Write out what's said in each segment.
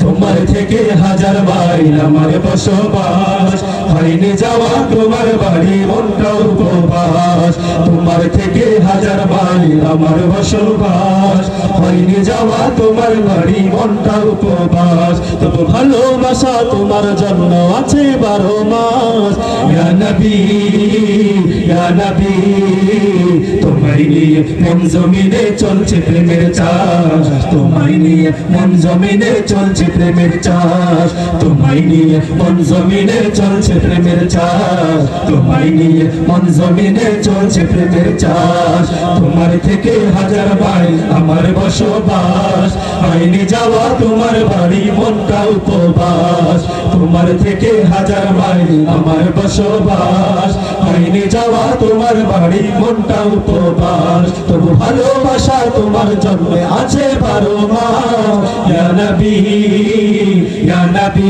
তোমার থেকে হাজার মাইল আমার বসবাস, হয়নি যাওয়া তোমার বাড়ি মনটা উপবাস। তোমার থেকে হাজার মাইল আমার বসবাস, হয়নি যাওয়া তোমার বাড়ি মনটা উপবাস। তবু ভালোবাসা তোমার জন্য আছে 12 মাস। ইয়া নবী ইয়া নবী, তোমায় নিয়ে মন জমিনে চলছে প্রেমের চাষ, তোমায় নিয়ে মন জমিনে চলছে প্রেমের চাষ, তোমায় নিয়ে মন জমিনে চলছে প্রেমের চাষ, তোমায় নিয়ে মন জমিনে চলছে প্রেমের চাষ। তোমার থেকে হাজার মাইল আমার বসবাস, হয়নি যাওয়া তোমার বাড়ি মনটা উপবাস। তোমার থেকে হাজার মাইল আমার বসবাস, হয়নি যাওয়া তোমার বাড়ি মনটা উপবাস। তবু ভালোবাসা তোমার জন্য আছে 12 মাস। ইয়া নবী ইয়া নবী,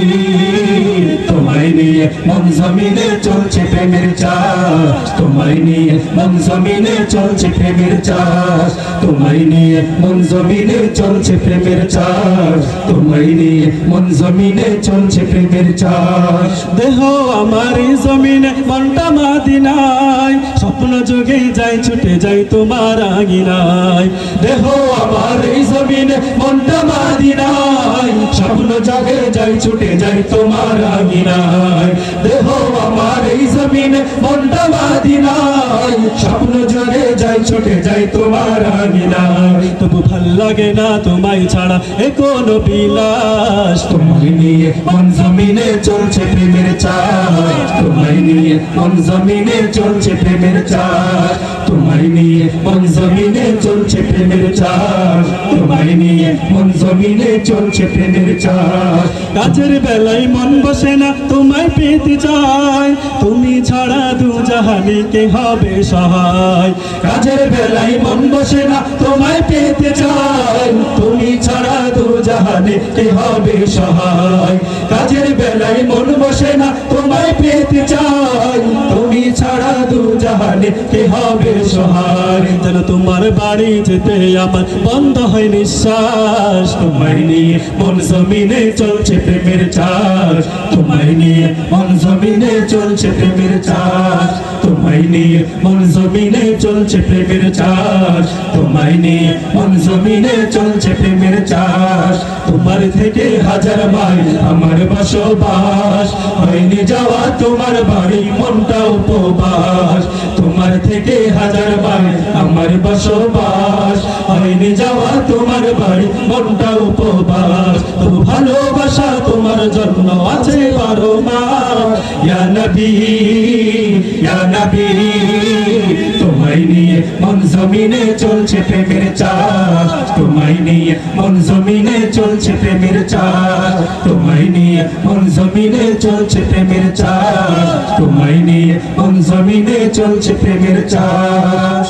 তোমায় নিয়ে মন জমিনে চলছে প্রেমের চাষ, তোমায় নিয়ে মন জমিনে চলছে প্রেমের চাষ, তোমায় নিয়ে মন জমিনে চলছে প্রেমের চাষ, তোমায় নিয়ে মন জমিনে চলছে প্রেমের চাষ। দেহ আমার জমিনে মনটা মদিনায়, স্বপ্ন যোগে যাই ছুটে যাই তোমার আঙিনায়। দেহ আমার এই জমিনে মনটা মদিনায়, স্বপ্ন জাগে যাই ছুটে যাই তোমার আঙিনায়। দেহ আমার এই জমিনে মনটা মদিনায়, স্বপ্ন জাগে যাই ছুটে যাই তোমার আঙিনায়। তবু ভাল লাগে না তোমায় ছাড়া এ কোনো বিলাস। তোমায় নিয়ে মন জমিনে চলছে প্রেমের চাষ, তোমায় নিয়ে মন জমিনে চলছে প্রেমের চাষ, তোমায় নিয়ে মন জমিনে চলছে প্রেমের চাষ, তোমায় নিয়ে মন জমিনে চলছে প্রেমের চাষ। কাজের বেলায় মন বসে না তোমায় পেতে চাই, তুমি ছাড়া দু জাহানে কে হবে সহায়। কাজের বেলায় মন বসে না তোমায় পেতে চাই, তুমি ছাড়া দু জাহানে কে হবে সহায়। কাজের বেলায় মন বসে না তোমায় পেতে চাই, তুমি ছাড়া দু জাহানে কে হবে সহায়। যেন তোমার বাড়ি যেতে আমার বন্ধ হয় নিঃশ্বাস। তোমায় নিয়ে মন জমিনে চলছে প্রেমের চাষ, তোমায় নিয়ে মন জমিনে চলছে প্রেমের চাষ, তোমায় নিয়ে মন জমিনে চলছে প্রেমের চাষ, তোমায় নিয়ে মন জমিনে চলছে প্রেমের চাষ। তোমার থেকে হাজার মাইল আমার বসবাস, হয়নি যাওয়া তোমার বাড়ি মনটা উপবাস। তোমার থেকে হাজার মাইল আমার বসবাস, হয়নি যাওয়া তোমার বাড়ি মনটা উপবাস। তবু ভালোবাসা তোমার জন্য আছে 12 মাস। ইয়া নবী ইয়া নবী, তোমায় নিয়ে মন জমিনে চলছে প্রেমের চাষ, তোমায় নিয়ে মন জমিনে চলছে প্রেমের চাষ, তোমায় নিয়ে মন জমিনে চলছে প্রেমের চাষ, তোমায় নিয়ে মন জমিনে চলছে প্রেমের চাষ।